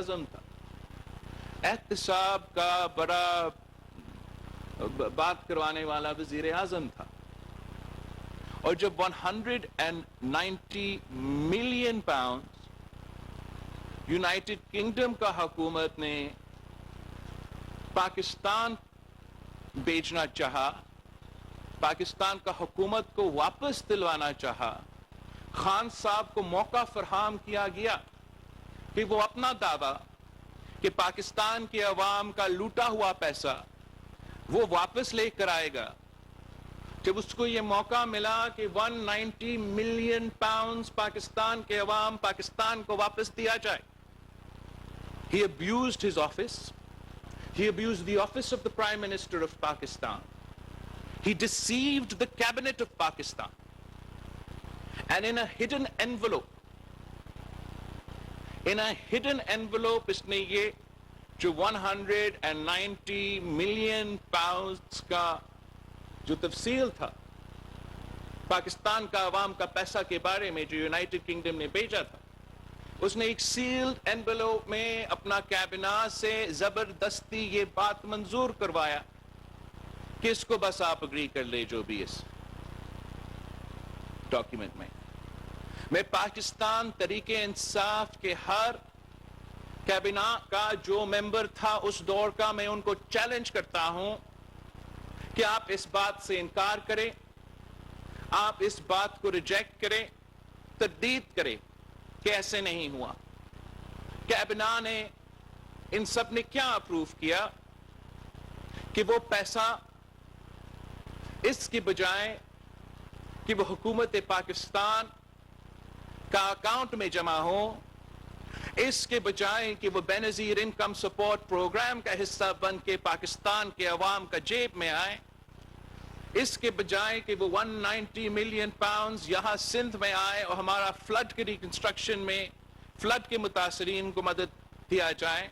اعظم تھا، احتساب کا بڑا بات کروانے والا وزیر اعظم تھا، اور جب 190 ملین پاؤنڈ یونائٹڈ کنگڈم کا حکومت نے پاکستان بیچنا چاہا، پاکستان کا حکومت کو واپس دلوانا چاہا، خان صاحب کو موقع فراہم کیا گیا کہ وہ اپنا دعویٰ کہ پاکستان کے عوام کا لوٹا ہوا پیسہ وہ واپس لے کر آئے گا، جب اس کو یہ موقع ملا کہ 190 ملین پاؤنڈز پاکستان کے عوام پاکستان کو واپس دیا جائے، he abused his office. He abused the office of the Prime Minister of Pakistan. He deceived the cabinet of Pakistan. And in a hidden envelope, اس نے یہ جو 190 ملین پاؤنڈز کا جو تفصیل تھا پاکستان کا عوام کا پیسہ کے بارے میں جو یونائٹڈ کنگڈم نے بھیجا تھا، اس نے ایک سیلڈ انویلوپ میں اپنا کابینہ سے زبردستی یہ بات منظور کروایا کہ اس کو بس آپ اگری کر لے جو بھی اس ڈاکیومنٹ میں پاکستان تحریک انصاف کے ہر کابینہ کا جو ممبر تھا اس دور کا، میں ان کو چیلنج کرتا ہوں کہ آپ اس بات سے انکار کریں، آپ اس بات کو ریجیکٹ کریں، تردید کریں کہ ایسے نہیں ہوا۔ کابینہ نے ان سب نے کیا اپروو کیا کہ وہ پیسہ اس کی بجائے کہ وہ حکومت پاکستان کا اکاؤنٹ میں جمع ہو، اس کے بجائے کہ وہ بے نظیر انکم سپورٹ پروگرام کا حصہ بن کے پاکستان کے عوام کا جیب میں آئے، اس کے بجائے کہ وہ 190 ملین پاؤنڈز یہاں سندھ میں آئے اور ہمارا فلڈ کی ریکنسٹرکشن میں فلڈ کے متاثرین کو مدد دیا جائے،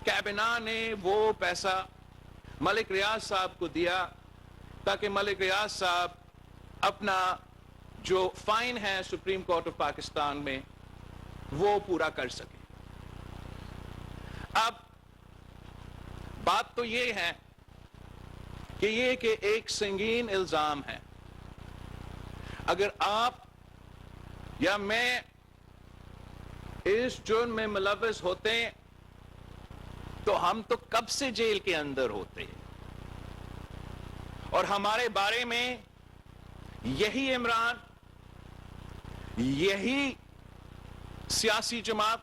کابینہ نے وہ پیسہ ملک ریاض صاحب کو دیا تاکہ ملک ریاض صاحب اپنا جو فائن ہے سپریم کورٹ آف پاکستان میں وہ پورا کر سکے۔ اب بات تو یہ ہے کہ ایک سنگین الزام ہے، اگر آپ یا میں اس جرم میں ملوث ہوتے تو ہم تو کب سے جیل کے اندر ہوتے، اور ہمارے بارے میں یہی عمران، یہی سیاسی جماعت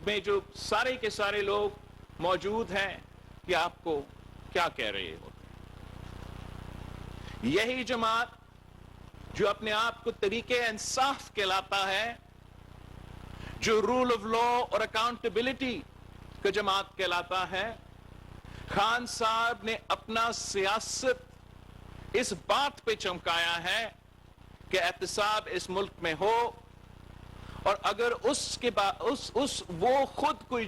میں جو سارے کے سارے لوگ موجود ہیں کہ آپ کو کیا کہہ رہے ہوتے، یہی جماعت جو اپنے آپ کو طریقے انصاف کہلاتا ہے، جو رول آف لا اور اکاؤنٹیبلٹی کا جماعت کہلاتا ہے، خان صاحب نے اپنا سیاست اس بات پہ چمکایا ہے کہ احتساب اس ملک میں ہو، اور اگر وہ خود کوئی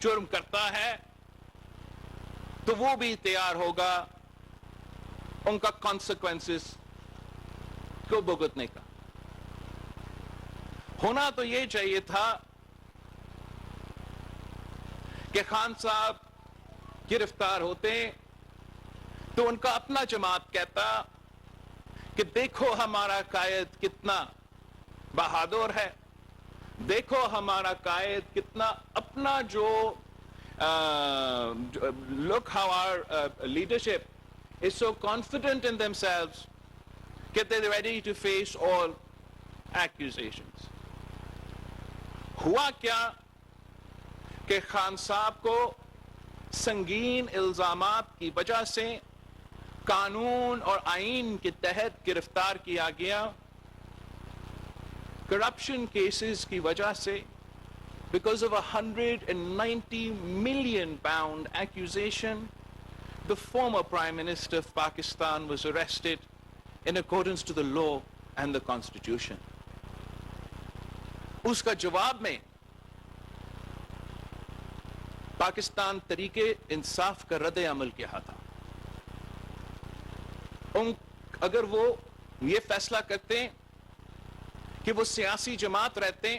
جرم کرتا ہے تو وہ بھی تیار ہوگا ان کا کانسیکوینسز کو بھگتنے کا۔ ہونا تو یہ چاہیے تھا کہ خان صاحب گرفتار ہوتے تو ان کا اپنا جماعت کہتا کہ دیکھو ہمارا قائد کتنا بہادر ہے، دیکھو ہمارا قائد کتنا اپنا جو look how our leadership is so confident in themselves that they're ready to face all accusations۔ ہوا کیا کہ خان صاحب کو سنگین الزامات کی وجہ سے قانون اور آئین کے تحت گرفتار کیا گیا، کرپشن کیسز کی وجہ سے، because of 190 million pound accusation, the former Prime Minister of Pakistan was arrested in accordance to the law and the Constitution۔ اس کا جواب میں پاکستان تحریک انصاف کا رد عمل کیا تھا۔ اگر وہ یہ فیصلہ کرتے کہ وہ سیاسی جماعت رہتے،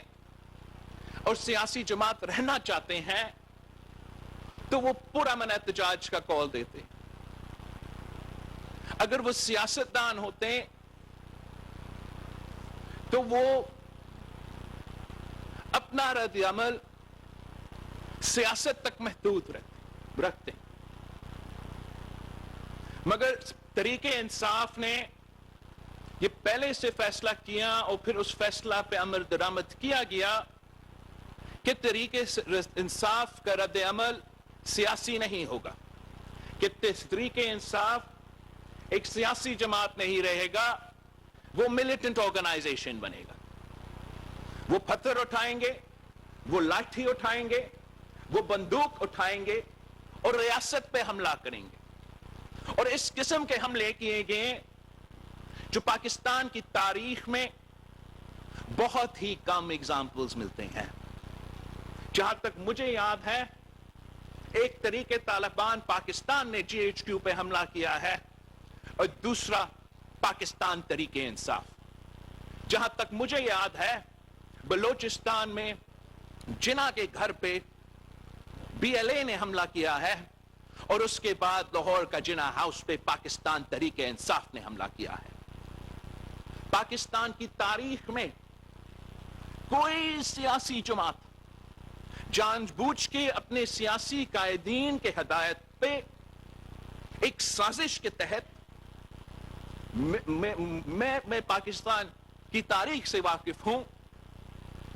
اور سیاسی جماعت رہنا چاہتے ہیں تو وہ پرامن احتجاج کا کال دیتے. اگر وہ سیاستدان ہوتے تو وہ اپنا رد عمل سیاست تک محدود رکھتے. مگر تحریک انصاف نے یہ پہلے سے فیصلہ کیا اور پھر اس فیصلہ پہ عمل درآمد کیا گیا کہ تحریک انصاف کا رد عمل سیاسی نہیں ہوگا، کہ تحریک انصاف ایک سیاسی جماعت نہیں رہے گا، وہ ملیٹنٹ آرگنائزیشن بنے گا. وہ پتھر اٹھائیں گے، وہ لاٹھی اٹھائیں گے، وہ بندوق اٹھائیں گے اور ریاست پہ حملہ کریں گے. اور اس قسم کے حملے کیے گئے جو پاکستان کی تاریخ میں بہت ہی کم ایگزامپلز ملتے ہیں. جہاں تک مجھے یاد ہے ایک طریقے طالبان پاکستان نے جی ایچ کیو پہ حملہ کیا ہے اور دوسرا پاکستان تحریک انصاف. جہاں تک مجھے یاد ہے بلوچستان میں جناح کے گھر پہ بی ایل اے نے حملہ کیا ہے اور اس کے بعد لاہور کا جناح ہاؤس پہ پاکستان تحریک انصاف نے حملہ کیا ہے. پاکستان کی تاریخ میں کوئی سیاسی جماعت جان بوجھ کے اپنے سیاسی قائدین کے ہدایت پہ ایک سازش کے تحت، میں پاکستان کی تاریخ سے واقف ہوں،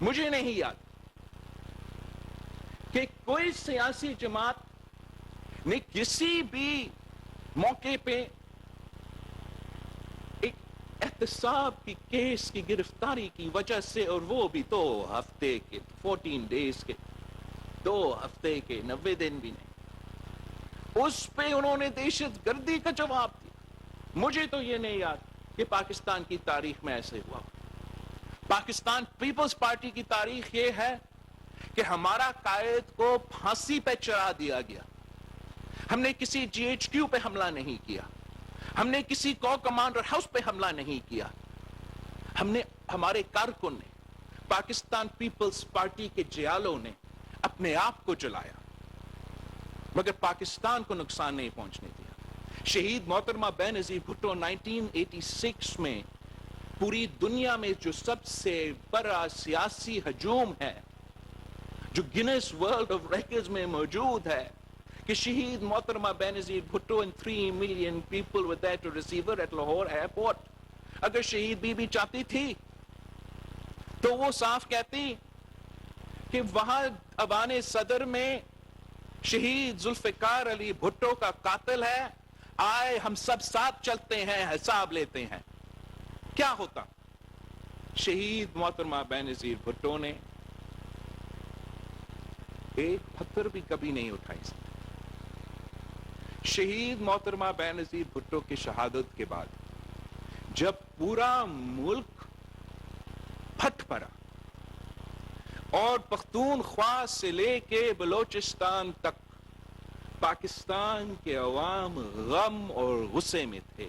مجھے نہیں یاد کہ کوئی سیاسی جماعت نے کسی بھی موقع پہ ایک احتساب کی کیس کی گرفتاری کی وجہ سے، اور وہ بھی 2 ہفتے کے 14 ڈیز کے 2 ہفتے کے 90 دن بھی نہیں، اس پہ انہوں نے دہشت گردی کا جواب دیا. مجھے تو یہ نہیں یاد کہ پاکستان کی تاریخ میں ایسے ہوا. پاکستان پیپلز پارٹی کی تاریخ یہ ہے کہ ہمارا قائد کو پھانسی پہ چڑھا دیا گیا. ہم نے کسی جی ایچ کیو پہ حملہ نہیں کیا، ہم نے کسی کو کمانڈر ہاؤس پہ حملہ نہیں کیا. ہمارے کارکن نے، پاکستان پیپلز پارٹی کے جیالوں نے اپنے آپ کو جلایا مگر پاکستان کو نقصان نہیں پہنچنے دیا. شہید محترمہ بینظیر بھٹو 1986 میں پوری دنیا میں جو سب سے بڑا سیاسی ہجوم ہے جو گینس ورلڈ آف ریکارڈز میں موجود ہے کہ شہید محترمہ Benazir Bhutto and 3 million people were there to receive her at Lahore airport. اگر شہید بی بی چاہتی تھی تو وہ صاف کہتی کہ وہاں ایوان صدر میں شہید ذوالفقار علی بھٹو کا قاتل ہے، آئے ہم سب ساتھ چلتے ہیں، حساب لیتے ہیں. کیا ہوتا؟ شہید محترمہ بینظیر بھٹو نے ایک پتھر بھی کبھی نہیں اٹھائی. شہید محترمہ بینظیر بھٹو کی شہادت کے بعد جب پورا ملک پھٹ پڑا اور پختونخوا سے لے کے بلوچستان تک پاکستان کے عوام غم اور غصے میں تھے،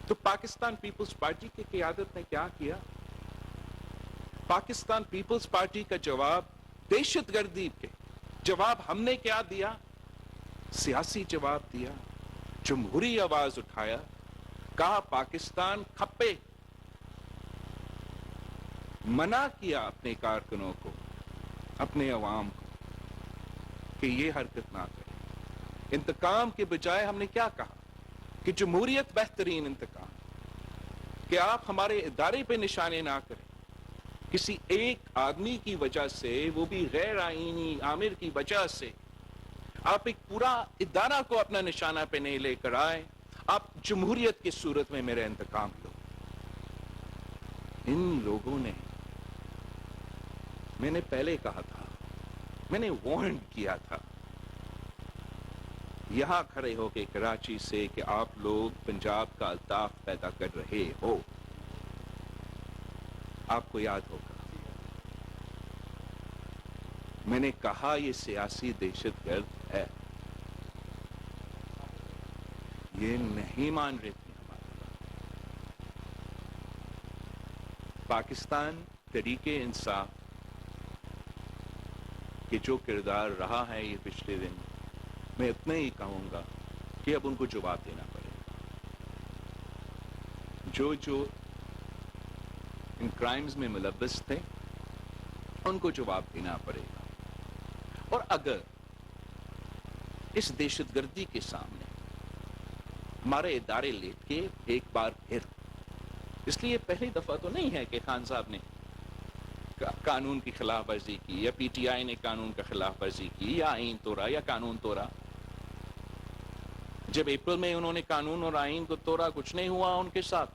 تو پاکستان پیپلز پارٹی کی قیادت نے کیا کیا؟ پاکستان پیپلز پارٹی کا جواب دہشت گردی کے جواب ہم نے کیا دیا؟ سیاسی جواب دیا، جمہوری آواز اٹھایا، کہا پاکستان کھپے، منع کیا اپنے کارکنوں کو، اپنے عوام کو کہ یہ حرکت نہ کریں. انتقام کے بجائے ہم نے کیا کہا کہ جمہوریت بہترین انتقام، کہ آپ ہمارے ادارے پہ نشانے نہ کریں. کسی ایک آدمی کی وجہ سے، وہ بھی غیر آئینی آمر کی وجہ سے، آپ ایک پورا ادارہ کو اپنا نشانہ پہ نہیں لے کر آئے. آپ جمہوریت کی صورت میں میرا انتقام لو. ان لوگوں نے، میں نے پہلے کہا تھا، میں نے وارن کیا تھا یہاں کھڑے ہو کے کراچی سے کہ آپ لوگ پنجاب کا الطاف پیدا کر رہے ہو. آپ کو یاد ہوگا میں نے کہا یہ سیاسی دہشت گرد ہے. یہ نہیں مان رہے تھے ہماری بات. پاکستان تحریک انصاف کہ جو کردار رہا ہے یہ پچھلے دن، میں اتنا ہی کہوں گا کہ اب ان کو جواب دینا پڑے گا. جو ان کرائمز میں ملوث تھے ان کو جواب دینا پڑے گا. اور اگر اس دہشت گردی کے سامنے ہمارے ادارے لیٹ کے ایک بار پھر، اس لیے پہلی دفعہ تو نہیں ہے کہ خان صاحب نے قانون کی خلاف ورزی کی یا پی ٹی آئی نے قانون کا خلاف ورزی کی یا آئین توڑا یا قانون توڑا. جب اپریل میں انہوں نے قانون اور آئین کو توڑا کچھ نہیں ہوا ان کے ساتھ.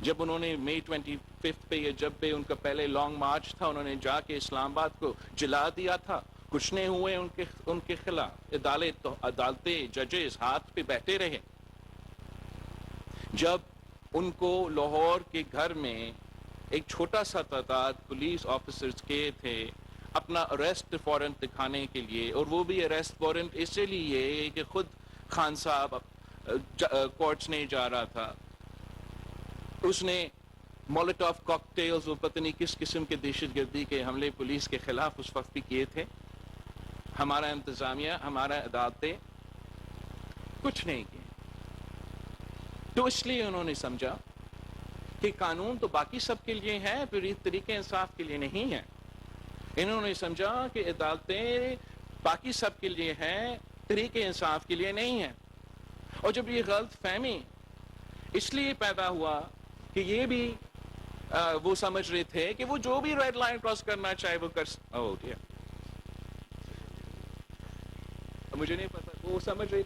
جب انہوں نے مئی 25 پہ یا جب پہ ان کا پہلے لانگ مارچ تھا انہوں نے جا کے اسلام آباد کو جلا دیا تھا، کچھ نہیں ہوئے ان کے خلاف. عدالتیں ججز ہاتھ پہ بیٹھے رہے. جب ان کو لاہور کے گھر میں ایک چھوٹا سا تعداد پولیس آفیسرز کے تھے اپنا اریسٹ وارنٹ دکھانے کے لیے، اور وہ بھی اریسٹ وارنٹ اس لیے کہ خود خان صاحب کورٹس نہیں جا رہا تھا. اس نے مولوٹوف کاکٹیلز وہ پتہ نہیں کس قسم کے دہشت گردی کے حملے پولیس کے خلاف اس وقت بھی کیے تھے. ہمارا انتظامیہ، ہمارا عدالتیں کچھ نہیں کیے. تو اس لیے انہوں نے سمجھا کہ قانون تو باقی سب کے لیے ہے، پھر طریقے انصاف کے لیے نہیں ہے. انہوں نے سمجھا کہ عدالتیں باقی سب کے لیے ہیں، طریقے انصاف کے لیے نہیں ہیں. اور جب یہ غلط فہمی اس لیے پیدا ہوا کہ یہ بھی وہ سمجھ رہے تھے کہ وہ جو بھی ریڈ لائن کراس کرنا چاہے وہ ہو گیا. مجھے نہیں پتا وہ سمجھ رہے،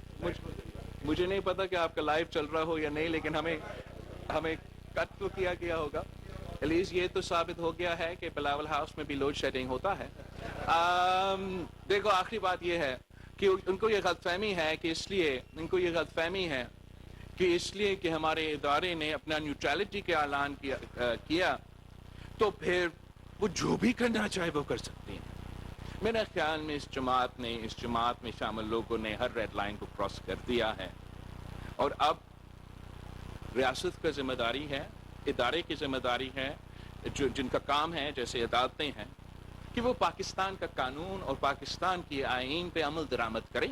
مجھے نہیں پتا کہ آپ کا لائیو چل رہا ہو یا نہیں، لیکن ہمیں کٹ تو کیا گیا ہوگا. ایلیز یہ تو ثابت ہو گیا ہے کہ بلاول ہاؤس میں بھی لوڈ شیڈنگ ہوتا ہے. دیکھو آخری بات یہ ہے کہ ان کو یہ غلط فہمی ہے کہ اس لیے کہ ہمارے ادارے نے اپنا نیوٹرلٹی کا اعلان کیا تو پھر وہ جو بھی کرنا چاہے وہ کر سکتے ہیں. میرے خیال میں اس جماعت میں شامل لوگوں نے ہر ریڈ لائن کو کراس کر دیا ہے، اور اب ریاست کا ذمہ داری ہے، ادارے کی ذمہ داری ہے، جن کا کام ہے جیسے عدالتیں ہیں، کہ وہ پاکستان کا قانون اور پاکستان کی آئین پہ عمل درآمد کرے.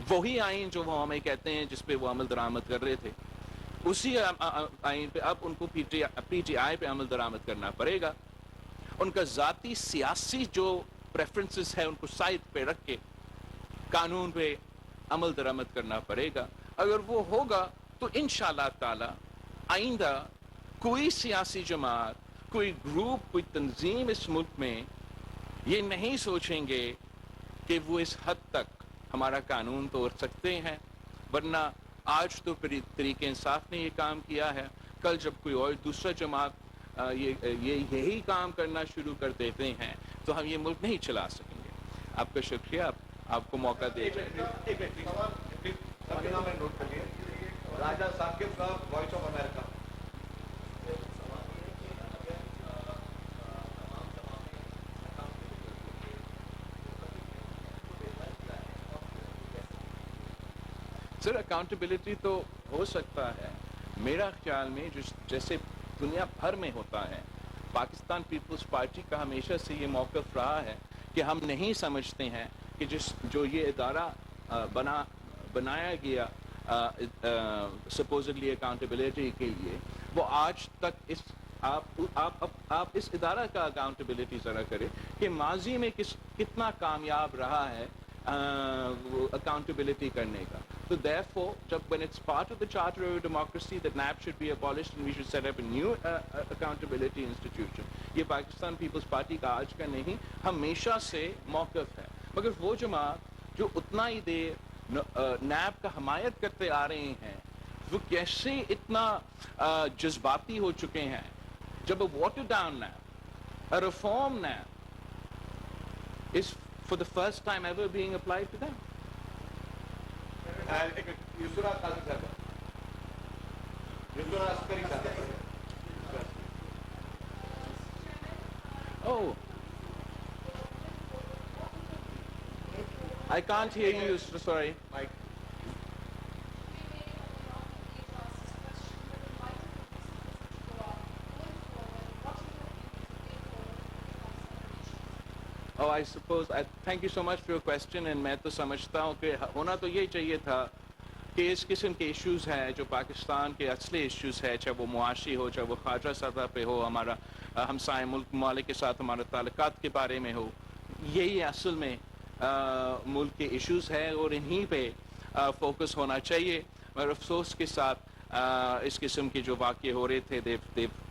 وہی آئین جو وہ ہمیں کہتے ہیں جس پہ وہ عمل درآمد کر رہے تھے، اسی آئین پہ اب ان کو پی ٹی آئی پہ عمل درآمد کرنا پڑے گا. ان کا ذاتی سیاسی جو پریفرنسز ہے ان کو سائڈ پہ رکھ کے قانون پہ عمل درآمد کرنا پڑے گا. اگر وہ ہوگا تو انشاءاللہ تعالی آئندہ کوئی سیاسی جماعت، کوئی گروپ، کوئی تنظیم اس ملک میں یہ نہیں سوچیں گے کہ وہ اس حد تک ہمارا قانون توڑ سکتے ہیں. ورنہ آج تو طریقے انصاف نے یہ کام کیا ہے، کل جب کوئی اور دوسرا جماعت یہی کام کرنا شروع کر دیتے ہیں تو ہم یہ ملک نہیں چلا سکیں گے. آپ کا شکریہ، آپ کو موقع دے جائے. راجہ ثاقب صاحب، Voice of America. Sir accountability تو ہو سکتا ہے، میرا خیال میں جیسے دنیا بھر میں ہوتا ہے. پاکستان پیپلز پارٹی کا ہمیشہ سے یہ موقف رہا ہے کہ ہم نہیں سمجھتے ہیں کہ جو یہ ادارہ بنایا گیا سپوزڈلی اکاؤنٹیبلٹی کے لیے، وہ آج تک آپ اس ادارہ کا اکاؤنٹیبلٹی ذرا کرے کہ ماضی میں کتنا کامیاب رہا ہے اکاؤنٹیبلٹی کرنے کا. So therefore, when it's part of the Charter of Democracy that NAP should be abolished and we should set up a new accountability institution. یہ پاکستان پیپلز پارٹی کا آج کا نہیں، ہمیشہ سے موقف ہے. مگر وہ جماعت جو اتنا ہی دیر نیب کا حمایت کرتے آ رہے ہیں، وہ کیسے اتنا جذباتی ہو چکے ہیں. جب water down NAB, a reform NAP is for the first time ever being applied to them. یسرا قاضی صاحب، یسرا عسکری صاحب. Oh, I can't hear you, sorry. Mike. Oh, I suppose, thank you so much for your question, and میں تو سمجھتا ہوں کہ ہونا تو یہی چاہیے تھا کہ اس قسم کے ایشوز ہیں جو پاکستان کے اصلی ایشوز ہے، چاہے وہ معاشی ہو، چاہے وہ خارجہ سطح پہ ہو، ہمارا ہمسائے ممالک کے ساتھ ہمارے تعلقات کے بارے میں ہو، یہی اصل میں ملک کے ایشوز ہیں اور انہی پہ فوکس ہونا چاہیے. اور افسوس کے ساتھ اس قسم کے جو واقعے ہو رہے تھے they've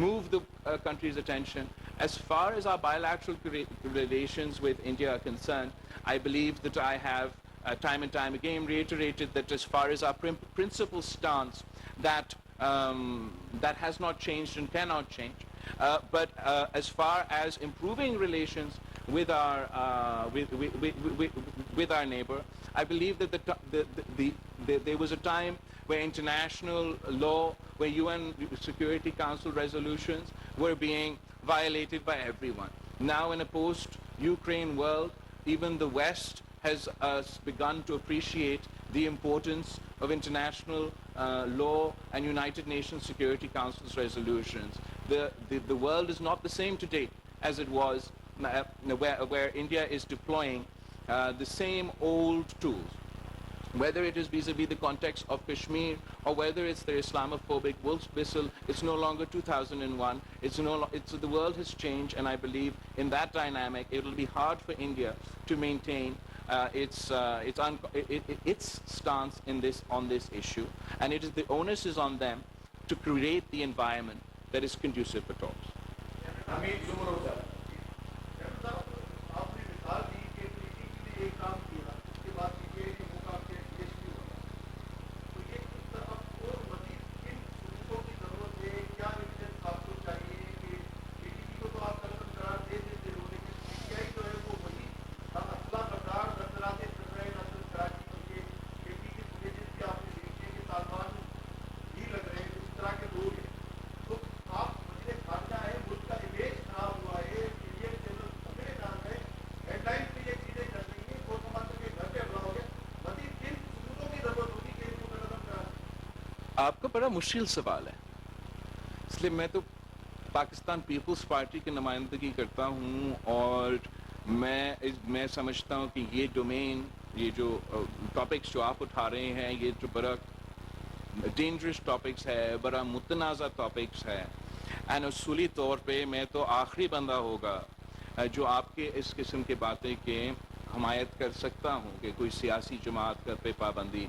moved the country's attention. As far as our bilateral relations with India are concerned, I believe that I have time and time again reiterated that as far as our principal stance, that that has not changed and cannot change. But as far as improving relations with our with our neighbor, I believe that there was a time where international law, where UN Security Council resolutions were being violated by everyone. Now in a post-Ukraine world, even the West has begun to appreciate the importance of international law and United Nations Security Council's resolutions. The world is not the same today as it was where India is deploying the same old tools. Whether it is vis-a-vis the context of Kashmir or whether it's the Islamophobic wolf's whistle, it's no longer 2001. The world has changed, and I believe in that dynamic, it will be hard for India to maintain its stance on this issue, and the onus is on them to create the environment that is conducive for talks. آپ کا بڑا مشکل سوال ہے، اس لیے میں تو Pakistan Peoples party کی نمائندگی کرتا ہوں، اور میں سمجھتا ہوں کہ یہ ڈومین، یہ جو ٹاپکس جو آپ اٹھا رہے ہیں، یہ جو بڑا ڈینجرس ٹاپکس ہے، بڑا متنازع ٹاپکس ہے، اینڈ اصولی طور پہ میں تو آخری بندہ ہوگا جو آپ کے اس قسم کے باتیں کے حمایت کر سکتا ہوں کہ کوئی سیاسی جماعت پہ پابندی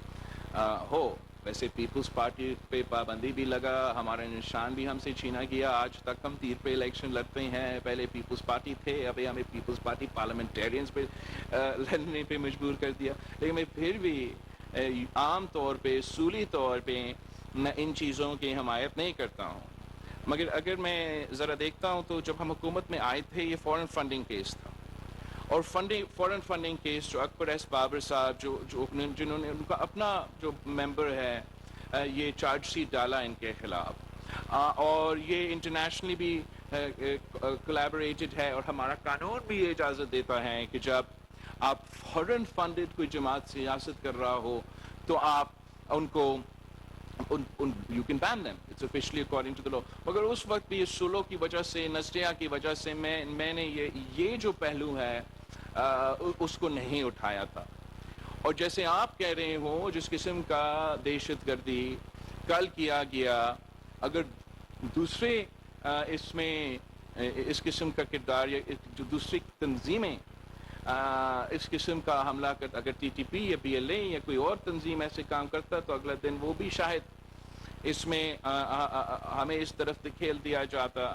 ہو. ویسے پیپلز پارٹی پہ پابندی بھی لگا، ہمارا نشان بھی ہم سے چھینا گیا، آج تک ہم 3 پہ الیکشن لڑتے ہیں. پہلے پیپلز پارٹی تھے، ابھی ہمیں پیپلز پارٹی پارلیمنٹیرینز پہ لڑنے پہ مجبور کر دیا. لیکن میں پھر بھی عام طور پہ اصولی طور پہ ان چیزوں کی حمایت نہیں کرتا ہوں. مگر اگر میں ذرا دیکھتا ہوں تو جب ہم حکومت میں آئے تھے، یہ فورن فنڈنگ کیس تھا، اور فورن فنڈنگ کیس جو اکبر ایس بابر صاحب جنہوں نے ان کا اپنا جو ممبر ہے، یہ چارج شیٹ ڈالا ان کے خلاف، اور یہ انٹرنیشنلی بھی کولیبوریٹڈ ہے، اور ہمارا قانون بھی یہ اجازت دیتا ہے کہ جب آپ فورن فنڈڈ کوئی جماعت سیاست کر رہا ہو تو آپ ان کو you can ban them. It's officially according to the law. مگر اس وقت بھی اس سلو کی وجہ سے، نزدیا کی وجہ سے میں نے یہ جو پہلو ہے اس کو نہیں اٹھایا تھا. اور جیسے آپ کہہ رہے ہو، جس قسم کا دہشت گردی کل کیا گیا، اگر دوسرے اس میں اس قسم کا کردار یا جو دوسری تنظیمیں اس قسم کا حملہ کرتا، اگر ٹی ٹی پی یا پی ایل اے یا کوئی اور تنظیم ایسے کام کرتا تو اگلا دن وہ بھی شاید اس میں ہمیں اس طرف دکھیل دیا جاتا.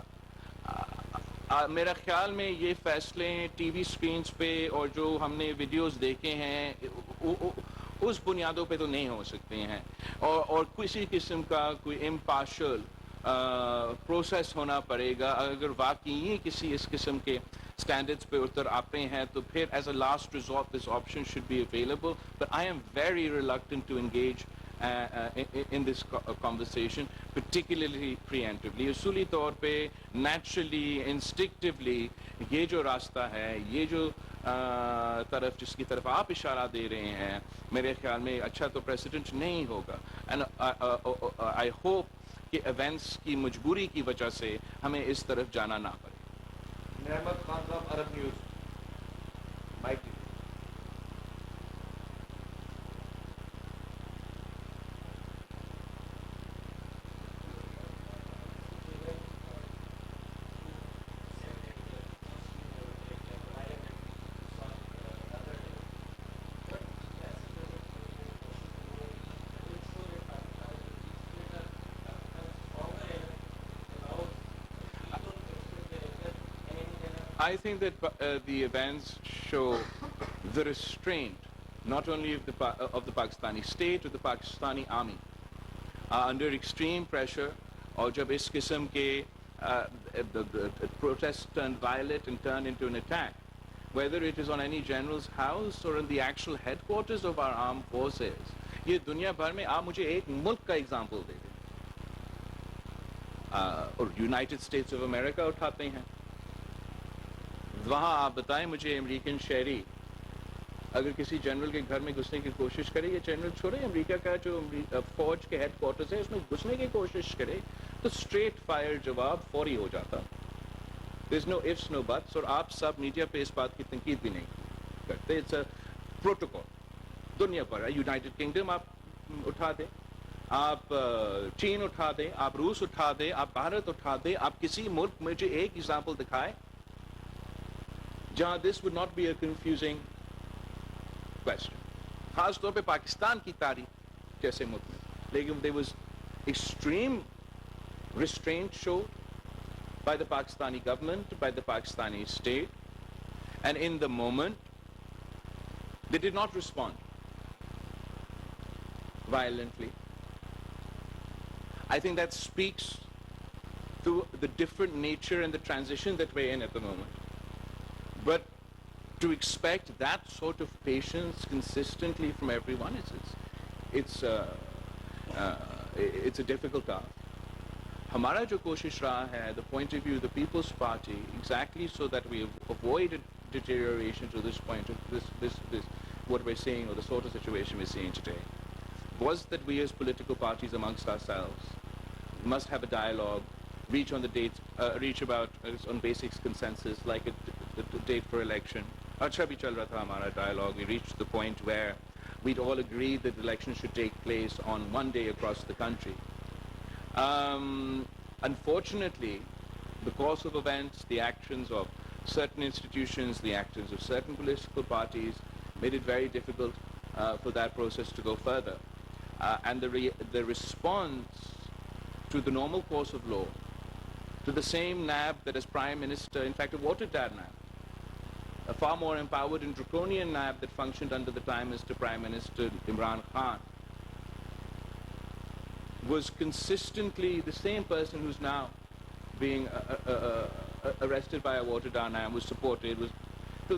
میرا خیال میں یہ فیصلے ٹی وی سکرینز پہ اور جو ہم نے ویڈیوز دیکھے ہیں اس بنیادوں پہ تو نہیں ہو سکتے ہیں، اور کسی قسم کا کوئی امپارشل پروسیس ہونا پڑے گا. اگر واقعی کسی اس قسم کے standards پہ اتر آتے ہیں تو پھر as a last resort this option should be available, but I am very reluctant to engage in this conversation, particularly preemptively. اصولی طور پہ naturally, instinctively یہ جو راستہ ہے، یہ جو طرف جس کی طرف آپ اشارہ دے رہے ہیں، میرے خیال میں اچھا تو پریسیڈنٹ نہیں ہوگا. and I hope کہ ایونٹس کی مجبوری کی وجہ سے ہمیں اس طرف جانا نہ پڑے. محمد خان صاحب، عرب news. I think that the events show the restraint not only of the Pakistani state or the Pakistani army under extreme pressure, اور جب اس قسم کے protest turned violent and turned into an attack, whether it is on any general's house or in the actual headquarters of our armed forces. یہ دنیا بھر میں آپ مجھے ایک ملک کا ایگزامپل دے دیں اور یونائٹڈ اسٹیٹس آف امریکہ اٹھاتے ہیں. وہاں آپ بتائیں مجھے امریکن شہری اگر کسی جنرل کے گھر میں گھسنے کی کوشش کرے, یا جنرل چھوڑے امریکہ کا جو فوج کے ہیڈ کوارٹرز ہے اس میں گھسنے کی کوشش کرے, تو اسٹریٹ فائر جواب فوری ہو جاتا. There's no ifs, no buts, اور آپ سب میڈیا پہ اس بات کی تنقید بھی نہیں کرتے. اٹس اے پروٹوکول دنیا پر ہے. یونائٹڈ کنگڈم آپ اٹھا دیں, آپ چین اٹھا دیں, آپ روس اٹھا دیں, آپ بھارت اٹھا دیں, آپ کسی ملک مجھے ایک ایگزامپل دکھائے جہاں this would not be a confusing question. خاص طور پہ پاکستان کی تاریخ جیسے ملک میں, لیکن there was extreme restraint shown by the Pakistani government, by the Pakistani state, and in the moment they did not respond violently. I think that speaks to the different nature and the transition that we're in at the moment. But to expect that sort of patience consistently from everyone, it's a difficult task. ہمارا جو کوشش رہا ہے, the point of view of the People's Party, exactly so that we avoided deterioration to this point of this what we're seeing, or the sort of situation we're seeing today, was that we as political parties amongst ourselves must have a dialogue, reach on the dates, reach about on basic consensus, like the date for election. اچھا بھی چل رہا تھا ہمارا dialogue. We reached the point where we'd all agreed that the election should take place on one day across the country. Unfortunately, the course of events, the actions of certain institutions, the actions of certain political parties made it very difficult for that process to go further. And the response to the normal course of law, to the same NAB that as Prime Minister, in fact a watered down NAB, a far more empowered and draconian NAB that functioned under the Prime Minister Imran Khan, was consistently the same person who's now being arrested by a watered down NAB, was supported. So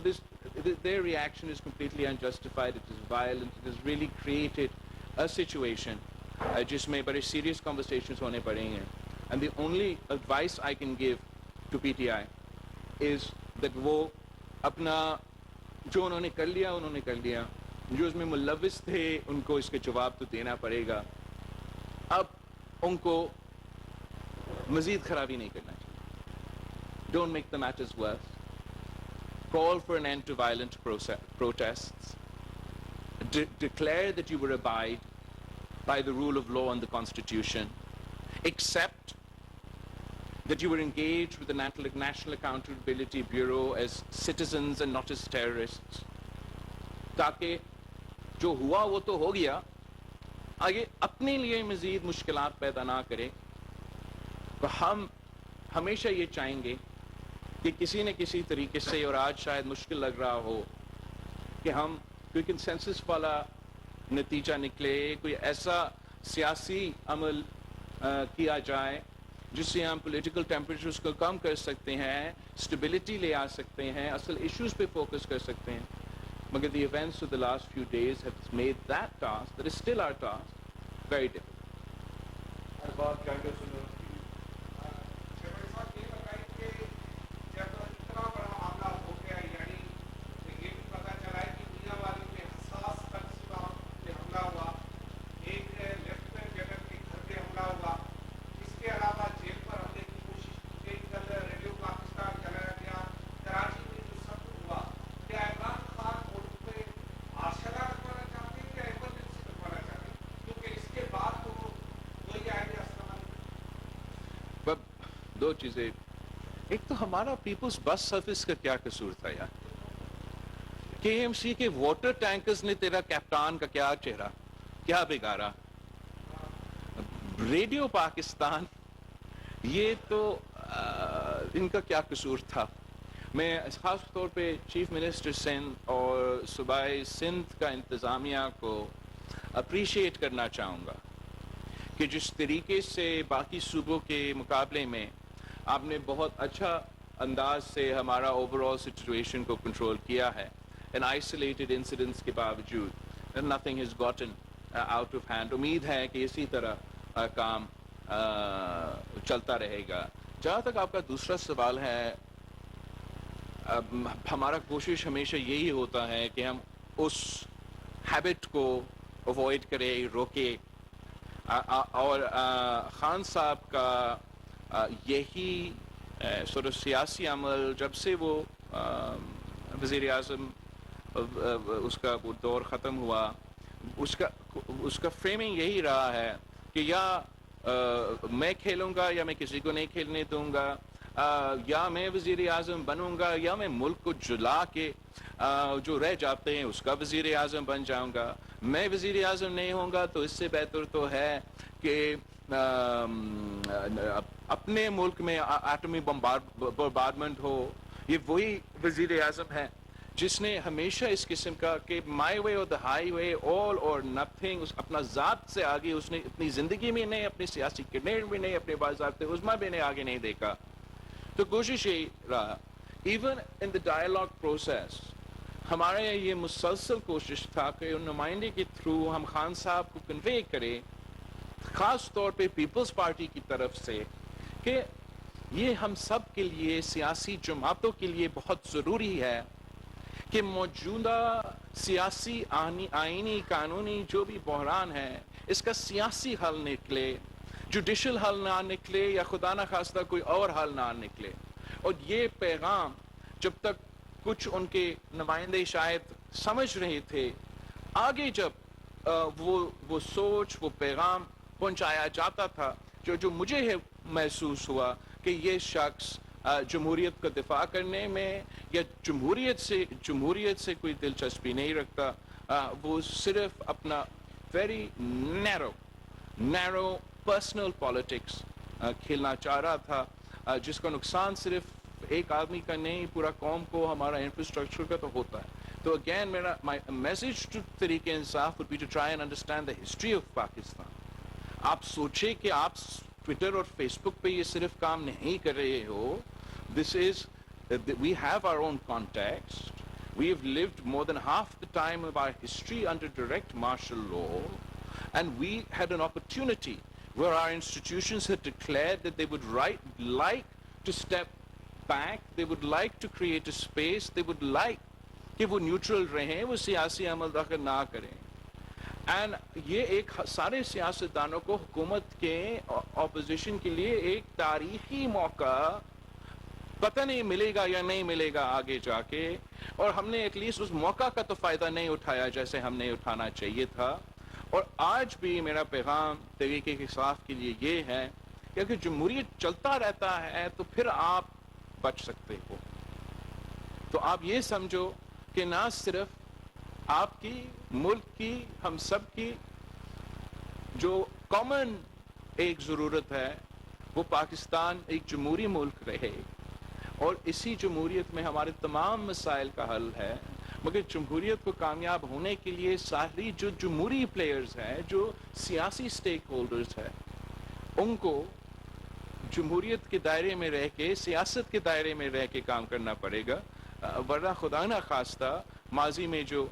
their reaction is completely unjustified. It is violent. It has really created a situation جس میں بڑے serious conversations ہونے پڑے ہیں. And the only advice I can give to PTI is that وہ اپنا جو انہوں نے کر لیا, جو اس میں ملوث تھے ان کو اس کے جواب تو دینا پڑے گا. اب ان کو مزید خرابی نہیں کرنا چاہیے. Don't make the matters worse. Call for an end to violent protests. Declare that you will abide by the rule of law and the Constitution. Accept that you were engaged with the National Accountability Bureau as citizens and not as terrorists. تاکہ جو ہوا وہ تو ہو گیا, آگے اپنے لیے مزید مشکلات پیدا نہ کرے. تو ہم ہمیشہ یہ چاہیں گے کہ کسی نہ کسی طریقے سے, اور آج شاید مشکل لگ رہا ہو, کہ ہم کوئی کنسنسس والا نتیجہ نکلے, کوئی ایسا سیاسی عمل کیا جائے جس سے ہم پولیٹیکل ٹیمپریچرز کو کم کر سکتے ہیں, اسٹیبلٹی لے آ سکتے ہیں, اصل ایشوز پہ فوکس کر سکتے ہیں. مگر the events of the last few days have made that task, that is still our task, very difficult. ہر بات کیا سنو دو چیزیں. ایک تو ہمارا پیپلز بس سروس کا کیا قصور تھا یار, کے ایم سی کے واٹر ٹینکرز نے تیرا کیپٹان کا کیا چہرہ کیا بگاڑا. ریڈیو پاکستان, یہ تو ان کا کیا قصور تھا. میں خاص طور پہ چیف منسٹر سندھ اور صوبائی سندھ کا انتظامیہ کو اپریشیٹ کرنا چاہوں گا کہ جس طریقے سے باقی صوبوں کے مقابلے میں آپ نے بہت اچھا انداز سے ہمارا اوور آل سچویشن کو کنٹرول کیا ہے ان آئسولیٹڈ انسیڈنٹس کے باوجود nothing has gotten out of hand. امید ہے کہ اسی طرح کام چلتا رہے گا. جہاں تک آپ کا دوسرا سوال ہے، ہمارا کوشش ہمیشہ یہی ہوتا ہے کہ ہم اس ہیبٹ کو اوائڈ کرے، روکے، اور خان صاحب کا یہی سیاسی عمل جب سے وہ وزیر اعظم اس کا وہ دور ختم ہوا، اس کا فریمنگ یہی رہا ہے کہ یا میں کھیلوں گا یا میں کسی کو نہیں کھیلنے دوں گا، یا میں وزیر اعظم بنوں گا یا میں ملک کو جلا کے جو رہ جاتے ہیں اس کا وزیر اعظم بن جاؤں گا. میں وزیر اعظم نہیں ہوں گا تو اس سے بہتر تو ہے کہ اپنے ملک میں ایٹمی بمبارڈمنٹ ہو. یہ وہی وزیر اعظم ہے جس نے ہمیشہ اس قسم کا کہ مائی وے اور دا ہائی وے، آل اور نتھنگ، اپنا ذات سے آگے اس نے اپنی زندگی میں نہیں، اپنی سیاسی کیریئر میں نہیں، اپنے باضابطۂ عظمیٰ میں نے آگے نہیں دیکھا. تو کوشش یہی رہا even in the dialogue process. ہمارے یہ مسلسل کوشش تھا کہ ان نمائندے کے تھرو ہم خان صاحب کو کنوے کریں، خاص طور پہ پیپلز پارٹی کی طرف سے، کہ یہ ہم سب کے لیے، سیاسی جماعتوں کے لیے بہت ضروری ہے کہ موجودہ سیاسی آئینی قانونی جو بھی بحران ہے اس کا سیاسی حل نکلے، جوڈیشل حل نہ نکلے یا خدا نہ خواستہ کوئی اور حل نہ نکلے. اور یہ پیغام جب تک کچھ ان کے نمائندے شاید سمجھ رہے تھے، آگے جب وہ سوچ، وہ پیغام پہنچایا جاتا تھا، جو مجھے محسوس ہوا کہ یہ شخص جمہوریت کا دفاع کرنے میں یا جمہوریت سے کوئی دلچسپی نہیں رکھتا. وہ صرف اپنا ویری نیرو پرسنل پالیٹکس کھیلنا چاہ رہا تھا، جس کا نقصان صرف ایک آدمی کا نہیں، پورا قوم کو، ہمارا انفراسٹرکچر کا تو ہوتا ہے. تو اگین میرا message to Tehreek Insaf would be to try and understand the history of Pakistan. آپ سوچے کہ آپ ٹویٹر اور فیس بک پہ یہ صرف کام نہیں کر رہے ہو. We have our own context. We have lived more than half the time of our history under direct martial law, and we had an opportunity where our institutions had declared that they would like to step back, they would like to create a space, they would like کہ وہ neutral رہیں، وہ سیاسی عمل دخل نہ کریں. And یہ ایک سارے سیاستدانوں کو حکومت کے اپوزیشن کے لیے ایک تاریخی موقع پتہ نہیں ملے گا یا نہیں ملے گا آگے جا کے، اور ہم نے ایٹ لیسٹ اس موقع کا تو فائدہ نہیں اٹھایا جیسے ہم نے اٹھانا چاہیے تھا. اور آج بھی میرا پیغام تحریک انصاف کے لیے یہ ہے کہ اگر جمہوریت چلتا رہتا ہے تو پھر آپ بچ سکتے ہو. تو آپ یہ سمجھو کہ نہ صرف آپ کی، ملک کی، ہم سب کی جو کامن ایک ضرورت ہے وہ پاکستان ایک جمہوری ملک رہے، اور اسی جمہوریت میں ہمارے تمام مسائل کا حل ہے. مگر جمہوریت کو کامیاب ہونے کے لیے ساری جو جمہوری پلیئرز ہیں، جو سیاسی سٹیک ہولڈرز ہیں، ان کو جمہوریت کے دائرے میں رہ کے، سیاست کے دائرے میں رہ کے کام کرنا پڑے گا، ورنہ خدا نہ خواستہ ماضی میں جو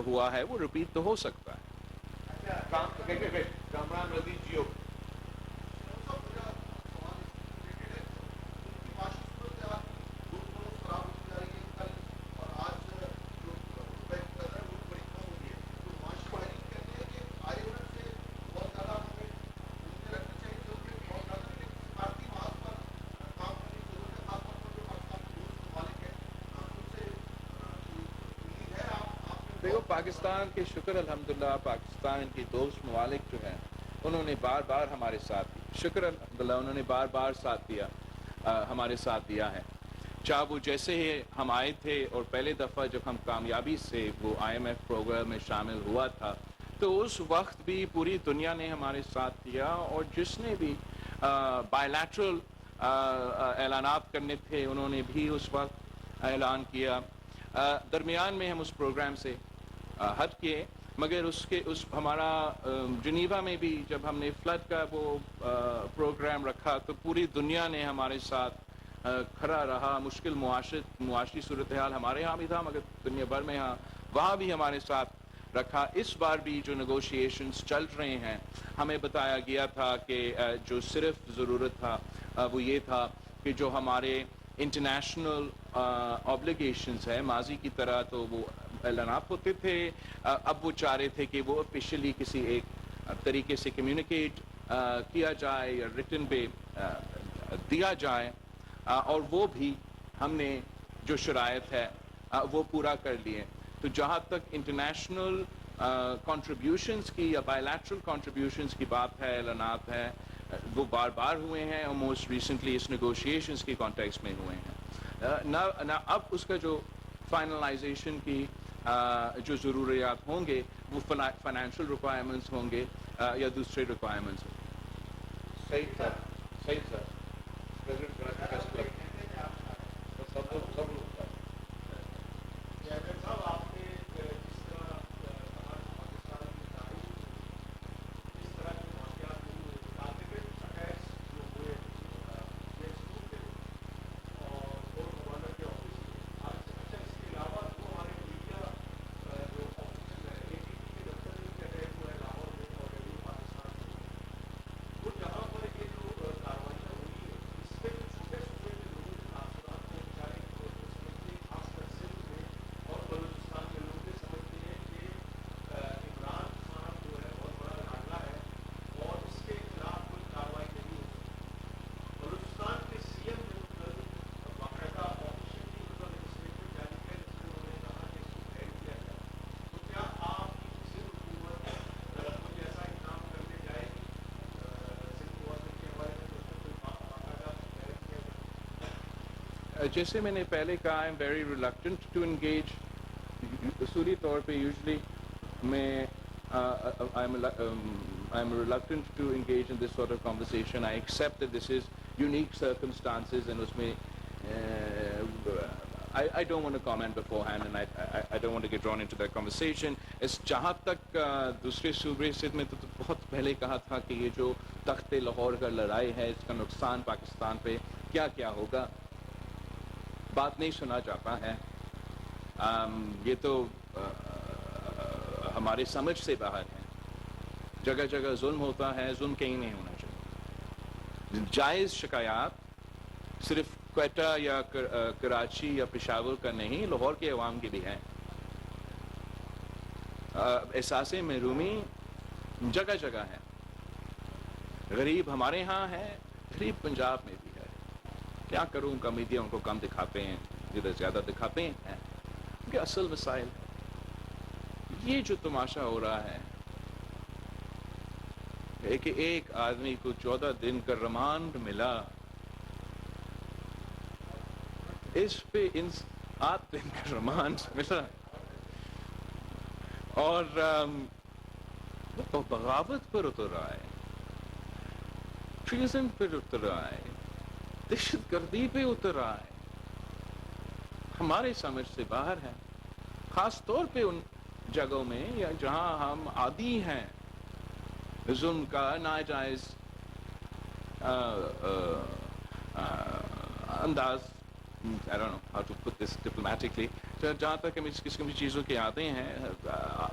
ہوا ہے وہ رپیٹ تو ہو سکتا ہے. کامران رضی جیو پاکستان کے شکر الحمدللہ، پاکستان کے دوست ممالک جو ہیں انہوں نے بار بار ہمارے ساتھ دیا، شکر الحمدللہ انہوں نے بار بار ساتھ دیا، ہمارے ساتھ دیا ہے. چاہے وہ جیسے ہی ہم آئے تھے اور پہلے دفعہ جب ہم کامیابی سے وہ IMF پروگرام میں شامل ہوا تھا تو اس وقت بھی پوری دنیا نے ہمارے ساتھ دیا، اور جس نے بھی بائیلیٹرل اعلانات کرنے تھے انہوں نے بھی اس وقت اعلان کیا. درمیان میں ہم اس پروگرام سے ہٹ کیے، مگر اس ہمارا جنیوا میں بھی جب ہم نے فلڈ کا وہ پروگرام رکھا تو پوری دنیا نے ہمارے ساتھ کھڑا رہا. مشکل معاشی صورتحال ہمارے ہاں بھی تھا، مگر دنیا بھر میں وہاں بھی ہمارے ساتھ رکھا. اس بار بھی جو نیگوشیشنز چل رہے ہیں، ہمیں بتایا گیا تھا کہ جو صرف ضرورت تھا وہ یہ تھا کہ جو ہمارے انٹرنیشنل آبلیگیشنز ہیں، ماضی کی طرح تو وہ اعلانات ہوتے تھے، اب وہ چاہ رہے تھے کہ وہ آفیشلی کسی ایک طریقے سے کمیونیکیٹ کیا جائے یا ریٹن پہ دیا جائے، اور وہ بھی ہم نے جو شرائط ہے وہ پورا کر لیے. تو جہاں تک انٹرنیشنل کنٹریبیوشنز کی یا بائیلیٹرل کنٹریبیوشنز کی بات ہے، اعلانات ہیں، وہ بار بار ہوئے ہیں اور موسٹ ریسنٹلی اس نیگوشیشنز کی کانٹیکسٹ میں ہوئے ہیں. نہ اب اس کا جو فائنلائزیشن کی جو ضروریات ہوں گے وہ فائنینشیل ریکوائرمنٹس ہوں گے یا دوسرے ریکوائرمنٹس ہوں گے. صحیح سر، صحیح سر. پریزیڈنٹ کراچی فیسٹیول سب لوگ جیسے میں نے پہلے کہا، I am very reluctant to engage. اصولی طور پہ یوزلی میں I am reluctant to engage in this sort of conversation. I accept that this is unique circumstances and اس میں I don't want to comment beforehand and I don't want to get drawn into that conversation. جہاں تک دوسرے صوبے سے میں تو بہت پہلے کہا تھا کہ یہ جو تخت لاہور کا لڑائی ہے، اس کا نقصان پاکستان پہ کیا کیا ہوگا، بات نہیں سنا جاتا ہے. یہ تو ہماری سمجھ سے باہر ہے. جگہ جگہ ظلم ہوتا ہے، ظلم کہیں نہیں ہونا چاہیے. جائز شکایات صرف کوئٹہ یا کراچی یا پشاور کا نہیں، لاہور کے عوام کے بھی ہیں. احساس محرومی جگہ جگہ ہے. غریب ہمارے ہاں ہے، غریب پنجاب میں بھی ہے. کیا کروں، کا میڈیا ان کو کم دکھاتے ہیں، جدھر زیادہ دکھاتے ہیں کہ اصل مسائل. یہ جو تماشا ہو رہا ہے کہ ایک آدمی کو 14 دن کا ریمانڈ ملا، اس پہ 8 دن کا ریمانڈ ملا، اور بغاوت پر اتر رہا ہے، ٹریزن پر اتر رہا ہے، دہشت گردی پہ اتر رہا ہے. ہمارے سمجھ سے باہر ہے، خاص طور پہ ان جگہوں میں یا جہاں ہم عادی ہیں ظلم کا، ناجائز انداز. I don't know how to put this diplomatically. جہاں تک ہم اس قسم کی چیزوں کے آتے ہیں،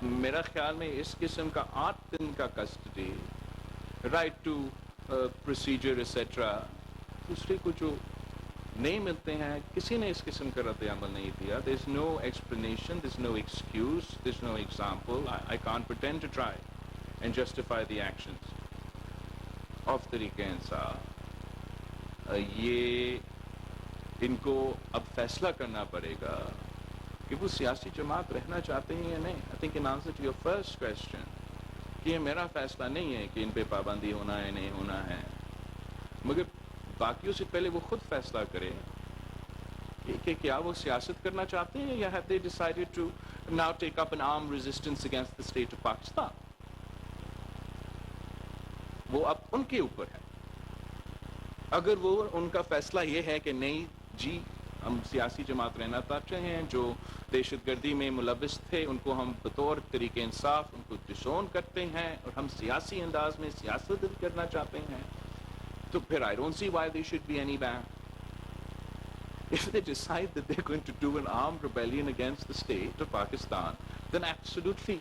میرا خیال میں اس قسم کا 8 دن کا custody, right to procedure etcetera, دوسرے کو جو نہیں ملتے ہیں، کسی نے اس قسم کا رد عمل نہیں دیا. there is no explanation, there is no excuse, there is no example. I can't pretend to try and justify the actions of طریقہ انصاف. یہ ان کو اب فیصلہ کرنا پڑے گا کہ وہ سیاسی جماعت رہنا چاہتے ہیں یا نہیں. I think in answer to your first question، کہ یہ میرا فیصلہ نہیں ہے کہ ان پہ پابندی ہونا ہے نہیں ہونا ہے، مگر باقیوں سے پہلے وہ خود فیصلہ کرے کہ کیا وہ سیاست کرنا چاہتے ہیں یا have they decided to now take up an armed resistance against the state of Pakistan. وہ اب ان کے اوپر ہے. اگر وہ ان کا فیصلہ یہ ہے کہ نہیں جی ہم سیاسی جماعت رہنا چاہتے ہیں جو دہشت گردی میں ملوث تھے، ان کو ہم بطور طریق انصاف ان کو ڈسون کرتے ہیں، اور ہم سیاسی انداز میں سیاست کرنا چاہتے ہیں، تو پھر I don't see why there should be any ban. If they decide that they're going to do an armed rebellion against the state of Pakistan, then absolutely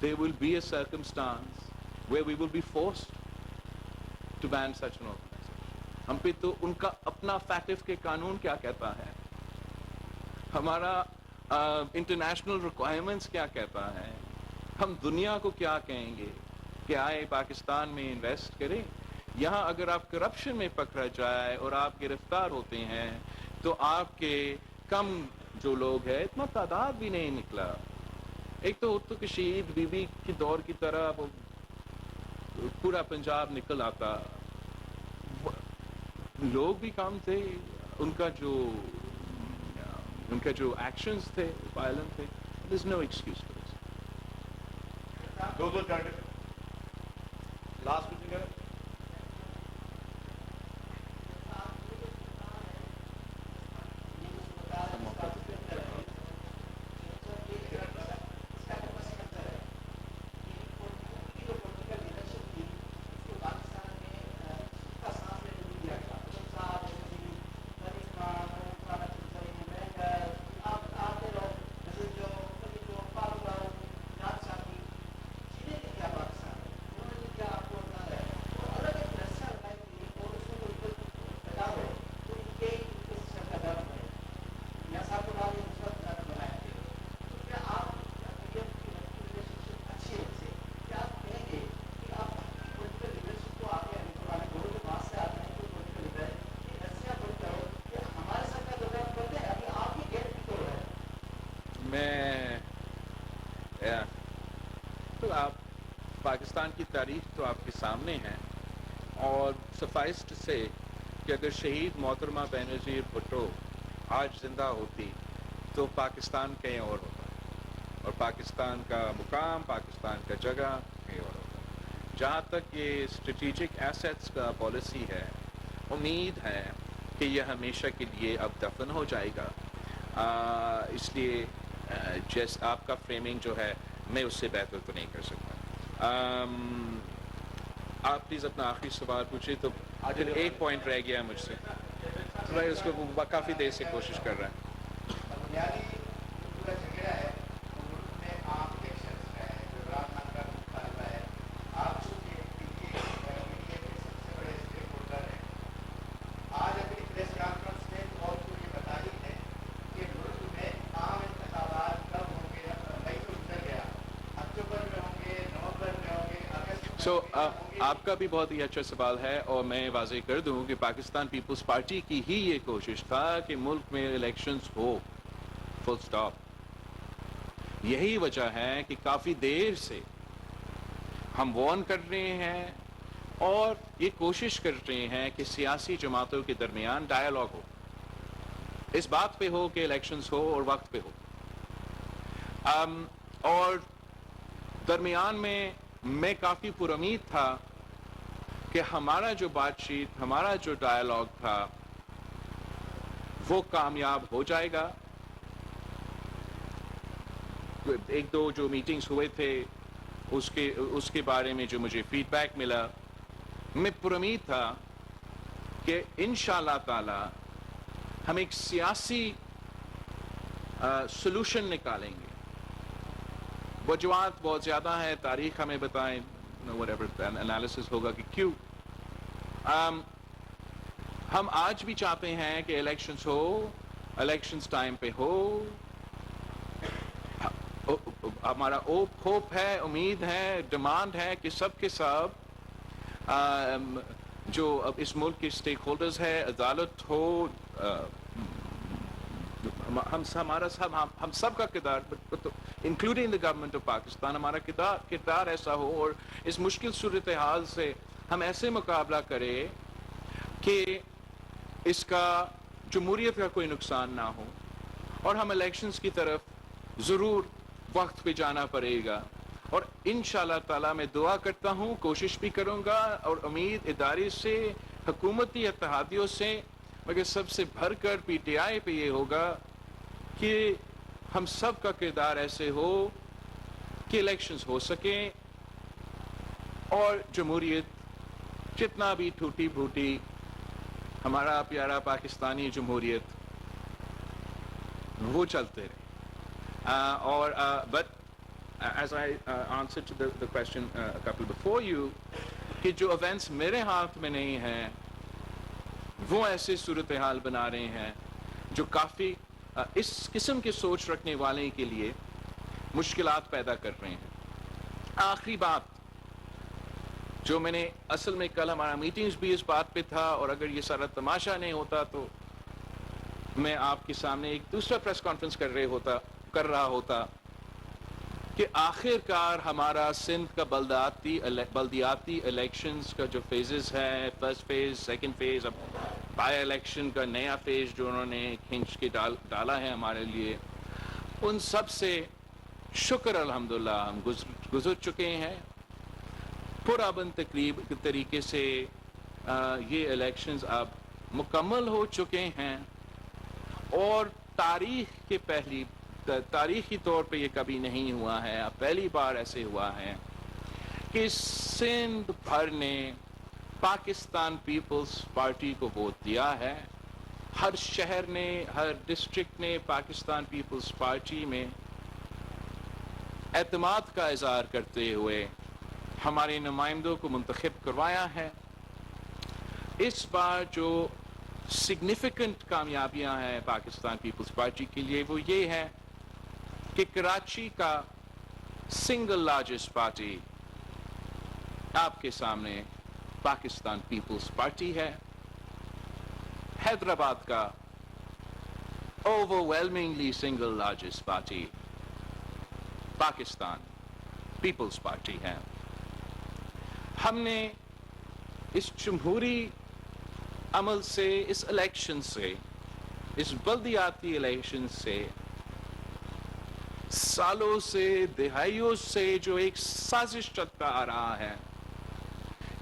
there will be a circumstance where we will be forced to ban such an organization. ہم پہ تو ان کا اپنا FATF کے قانون کیا کہتا ہے، ہمارا انٹرنیشنل ریکوائرمنٹس کیا کہتا ہے، ہم دنیا کو کیا کہیں گے کہ آئے پاکستان میں انویسٹ کرے. یہاں اگر آپ کرپشن میں پکڑا جائے اور آپ گرفتار ہوتے ہیں تو آپ کے کم جو لوگ ہیں، اتنا تعداد بھی نہیں نکلا. ایک تو کہ شہید بی بی کی دور کی طرح پورا پنجاب نکل آتا، لوگ بھی کم تھے، ان کا جو ایکشنز تھے وائلنٹ تھے. There's no excuse for this. دو لاسٹ کچھ نہیں تو آپ پاکستان کی تاریخ تو آپ کے سامنے ہے، اور سفائس ٹو سے کہ اگر شہید محترمہ بینظیر بھٹو آج زندہ ہوتی تو پاکستان کہیں اور ہوتا، اور پاکستان کا مقام، پاکستان کا جگہ کہیں اور ہوتا. جہاں تک یہ اسٹریٹجک ایسیٹس کا پالیسی ہے، امید ہے کہ یہ ہمیشہ کے لیے اب دفن ہو جائے گا. اس لیے جیسے آپ کا فریمنگ جو ہے میں اس سے بہتر تو نہیں کر سکتا. آپ پلیز اپنا آخری سوال پوچھیں. تو پھر ایک پوائنٹ رہ گیا مجھ سے، میں اس کو کافی دیر سے کوشش کر رہا ہے. تو آپ کا بھی بہت ہی اچھا سوال ہے، اور میں واضح کر دوں کہ پاکستان پیپلز پارٹی کی ہی یہ کوشش تھا کہ ملک میں الیکشنز ہو، فل سٹاپ. یہی وجہ ہے کہ کافی دیر سے ہم وارن کر رہے ہیں اور یہ کوشش کر رہے ہیں کہ سیاسی جماعتوں کے درمیان ڈائیلاگ ہو، اس بات پہ ہو کہ الیکشنز ہو اور وقت پہ ہو. اور درمیان میں کافی پر امید تھا کہ ہمارا جو بات چیت، ہمارا جو ڈائیلاگ تھا وہ کامیاب ہو جائے گا. ایک دو جو میٹنگز ہوئے تھے اس کے بارے میں جو مجھے فیڈ بیک ملا، میں پر امید تھا کہ انشاءاللہ تعالی ہم ایک سیاسی سلوشن نکالیں گے. وجوہات بہت زیادہ ہیں، تاریخ ہمیں بتائیں، انالیسس ہوگا کہ کیوں. ہم آج بھی چاہتے ہیں کہ الیکشنز ہو، الیکشنز ٹائم پہ ہو. ہمارا ہوپ ہے، امید ہے، ڈیمانڈ ہے کہ سب کے سب جو اب اس ملک کے اسٹیک ہولڈرز ہے، عدالت ہو، ہم سب کا کردار including the government of Pakistan, ہمارا کردار ایسا ہو اور اس مشکل صورتحال سے ہم ایسے مقابلہ کریں کہ اس کا جمہوریت کا کوئی نقصان نہ ہو، اور ہم الیکشنز کی طرف ضرور وقت پہ جانا پڑے گا. اور انشاءاللہ تعالی میں دعا کرتا ہوں، کوشش بھی کروں گا، اور امید ادارے سے، حکومتی اتحادیوں سے مگر سب سے بڑھ کر پی ٹی آئی پہ یہ ہوگا کہ ہم سب کا کردار ایسے ہو کہ الیکشنز ہو سکیں اور جمہوریت جتنا بھی ٹوٹی پھوٹی ہمارا پیارا پاکستانی جمہوریت وہ چلتے رہے. اور but as I answered to the question a couple before you کہ جو ایونٹس میرے ہاتھ میں نہیں ہیں وہ ایسے صورتحال بنا رہے ہیں جو کافی اس قسم کی سوچ رکھنے والے کے لیے مشکلات پیدا کر رہے ہیں. آخری بات جو میں نے اصل میں کل ہمارا میٹنگز بھی اس بات پہ تھا اور اگر یہ سارا تماشا نہیں ہوتا تو میں آپ کے سامنے ایک دوسرا پریس کانفرنس کر رہا ہوتا کہ آخر کار ہمارا سندھ کا بلدیاتی الیکشنز کا جو فیزز ہے، فرسٹ فیز، سیکنڈ فیز، اب بائی الیکشن کا نیا فیز جو انہوں نے کھینچ کے ڈالا ہے ہمارے لیے، ان سب سے شکر الحمدللہ ہم گزر چکے ہیں. پرامن تقریب طریقے سے یہ الیکشنز اب مکمل ہو چکے ہیں اور تاریخی طور پہ یہ کبھی نہیں ہوا ہے، اب پہلی بار ایسے ہوا ہے کہ سندھ بھر نے پاکستان پیپلز پارٹی کو ووٹ دیا ہے. ہر شہر نے، ہر ڈسٹرکٹ نے پاکستان پیپلز پارٹی میں اعتماد کا اظہار کرتے ہوئے ہمارے نمائندوں کو منتخب کروایا ہے. اس بار جو سگنیفیکنٹ کامیابیاں ہیں پاکستان پیپلز پارٹی کے لیے وہ یہ ہے کہ کراچی کا سنگل لارجسٹ پارٹی آپ کے سامنے پاکستان پیپلز پارٹی ہے. حیدرآباد کا overwhelmingly single largest party Pakistan Peoples Party ہے. ہم نے اس جمہوری عمل سے، اس الیکشن سے، اس بلدیاتی الیکشن سے سالوں سے، دہائیوں سے جو ایک سازش چلتا آ رہا ہے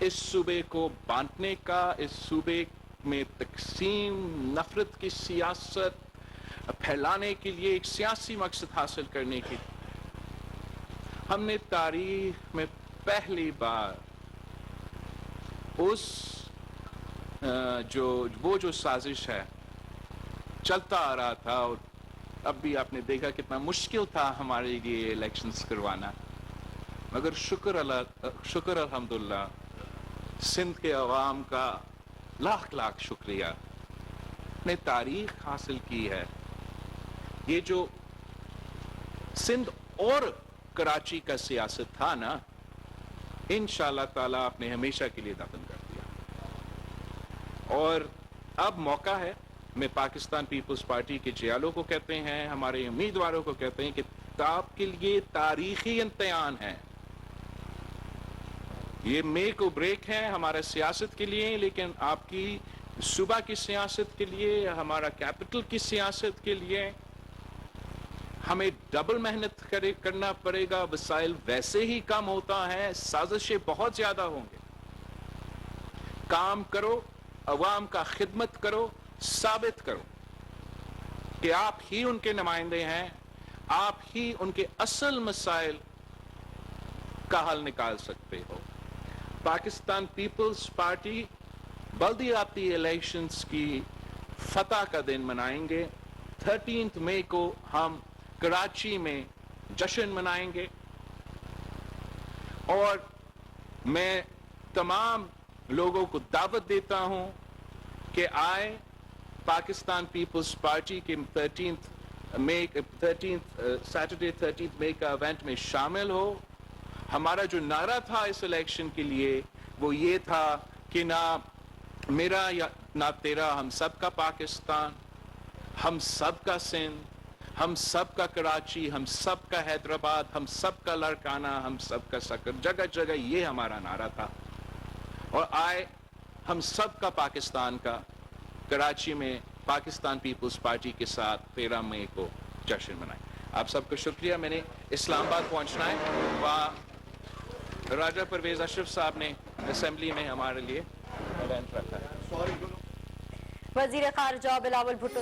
اس صوبے کو بانٹنے کا، اس صوبے میں تقسیم، نفرت کی سیاست پھیلانے کے لیے، ایک سیاسی مقصد حاصل کرنے کی، ہم نے تاریخ میں پہلی بار جو سازش ہے چلتا آ رہا تھا اور اب بھی آپ نے دیکھا کتنا مشکل تھا ہمارے لیے الیکشنز کروانا، مگر شکر الحمدللہ سندھ کے عوام کا لاکھ شکریہ نے تاریخ حاصل کی ہے. یہ جو سندھ اور کراچی کا سیاست تھا نا، انشاءاللہ تعالیٰ آپ نے ہمیشہ کے لیے دفن کر دیا. اور اب موقع ہے، میں پاکستان پیپلز پارٹی کے جیالوں کو کہتے ہیں، ہمارے امیدواروں کو کہتے ہیں کہ آپ کے لیے تاریخی امتحان ہے. یہ میک و بریک ہے ہمارا سیاست کے لیے، لیکن آپ کی صوبہ کی سیاست کے لیے، ہمارا کیپٹل کی سیاست کے لیے ہمیں ڈبل محنت کرنا پڑے گا. وسائل ویسے ہی کم ہوتا ہے، سازشیں بہت زیادہ ہوں گے. کام کرو، عوام کا خدمت کرو، ثابت کرو کہ آپ ہی ان کے نمائندے ہیں، آپ ہی ان کے اصل مسائل کا حل نکال سکتے ہو. پاکستان پیپلز پارٹی بلدیاتی الیکشنز کی فتح کا دن منائیں گے. 13 مئی کو ہم کراچی میں جشن منائیں گے اور میں تمام لوگوں کو دعوت دیتا ہوں کہ آئے پاکستان پیپلز پارٹی کے 13 مئی کا ایونٹ میں شامل ہو. ہمارا جو نعرہ تھا اس الیکشن کے لیے وہ یہ تھا کہ نہ میرا یا نہ تیرا، ہم سب کا پاکستان، ہم سب کا سندھ، ہم سب کا کراچی، ہم سب کا حیدرآباد، ہم سب کا لاڑکانہ، ہم سب کا سکر. جگہ جگہ یہ ہمارا نعرہ تھا. اور آئے ہم سب کا پاکستان کا کراچی میں پاکستان پیپلز پارٹی کے ساتھ 13 مئی کو جشن منائیں. آپ سب کو شکریہ. میں نے اسلام آباد پہنچنا ہے، وہاں راجہ پرویز اشرف صاحب نے اسمبلی میں ہمارے لیے ایونٹ رکھا ہے. وزیر خارجہ بلاول بھٹو